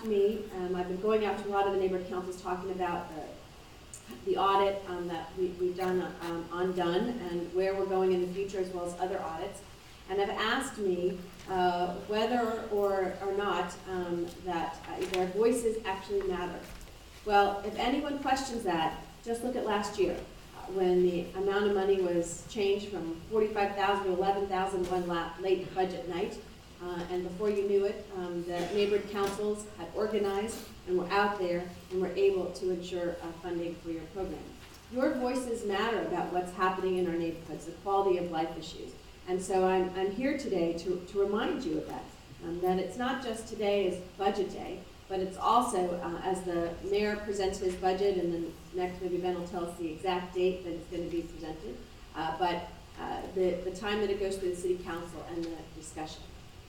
me, I've been going out to a lot of the neighborhood councils talking about the audit that we've done on Dunn and where we're going in the future, as well as other audits, and have asked me whether or not that their voices actually matter. Well, if anyone questions that, just look at last year when the amount of money was changed from $45,000 to $11,000 one late budget night. And before you knew it, the neighborhood councils had organized and were out there and were able to ensure funding for your program. Your voices matter about what's happening in our neighborhoods, the quality of life issues. And so I'm here today to remind you of that, that it's not just today is budget day, but it's also as the mayor presents his budget, and then next maybe Ben will tell us the exact date that it's going to be presented, but the time that it goes through the city council and the discussion.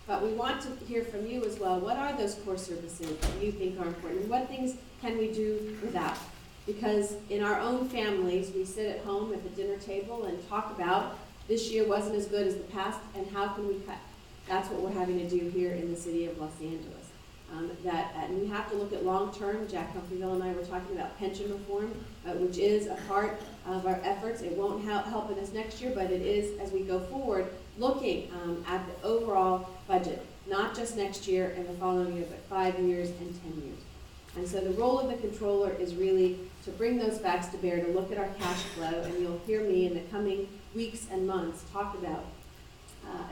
But we want to hear from you as well. What are those core services that you think are important? And what things can we do without? Because in our own families, we sit at home at the dinner table and talk about this year wasn't as good as the past, and how can we cut? That's what we're having to do here in the city of Los Angeles. And we have to look at long-term. Jack Humphreyville and I were talking about pension reform, which is a part of our efforts. It won't help in this next year, but it is, as we go forward, looking at the overall budget, not just next year and the following year, but 5 years and 10 years. And so the role of the controller is really to bring those facts to bear, to look at our cash flow, and you'll hear me in the coming weeks and months talk about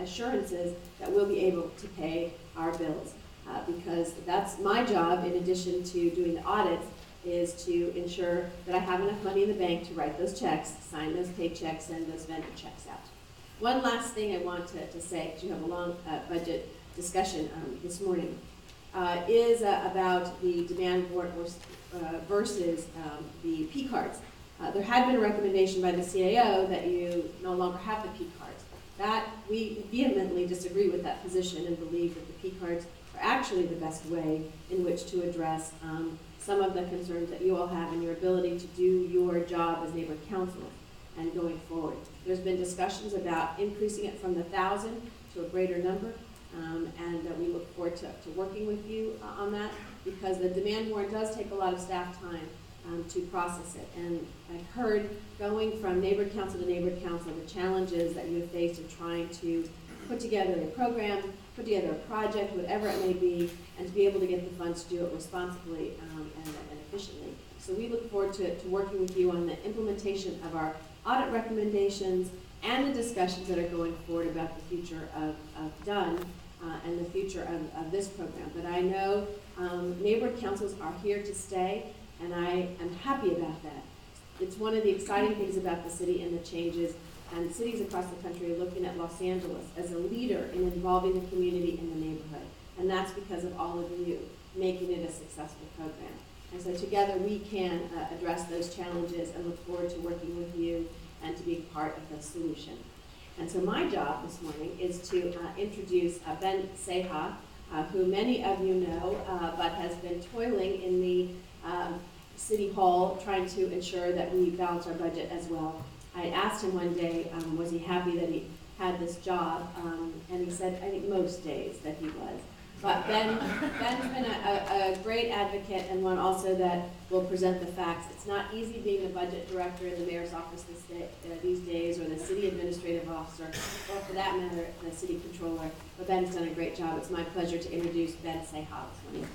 assurances that we'll be able to pay our bills. Because that's my job, in addition to doing the audits, is to ensure that I have enough money in the bank to write those checks, sign those paychecks, send those vendor checks out. One last thing I want to say, because you have a long budget discussion this morning, is about the demand board versus the P cards. There had been a recommendation by the CAO that you no longer have the P cards. That we vehemently disagree with that position and believe that the P cards are actually the best way in which to address some of the concerns that you all have in your ability to do your job as neighborhood council and going forward. There's been discussions about increasing it from the 1,000 to a greater number, and we look forward to working with you on that, because the demand warrant does take a lot of staff time to process it. And I've heard, going from neighborhood council to neighborhood council, the challenges that you have faced in trying to put together a program, put together a project, whatever it may be, and to be able to get the funds to do it responsibly and efficiently. So we look forward to working with you on the implementation of our audit recommendations and the discussions that are going forward about the future of Dunn and the future of this program. But I know neighborhood councils are here to stay, and I am happy about that. It's one of the exciting things about the city and the changes, and cities across the country are looking at Los Angeles as a leader in involving the community in the neighborhood. And that's because of all of you making it a successful program. And so together we can address those challenges and look forward to working with you and to being part of the solution. And so my job this morning is to introduce Ben Ceja, who many of you know, but has been toiling in the City Hall trying to ensure that we balance our budget as well. I asked him one day, was he happy that he had this job, and he said, I think most days that he was. But Ben's been a great advocate, and one also that will present the facts. It's not easy being the budget director in the mayor's office these days, or the city administrative officer, or for that matter, the city controller. But Ben's done a great job. It's my pleasure to introduce Ben Ceja this morning.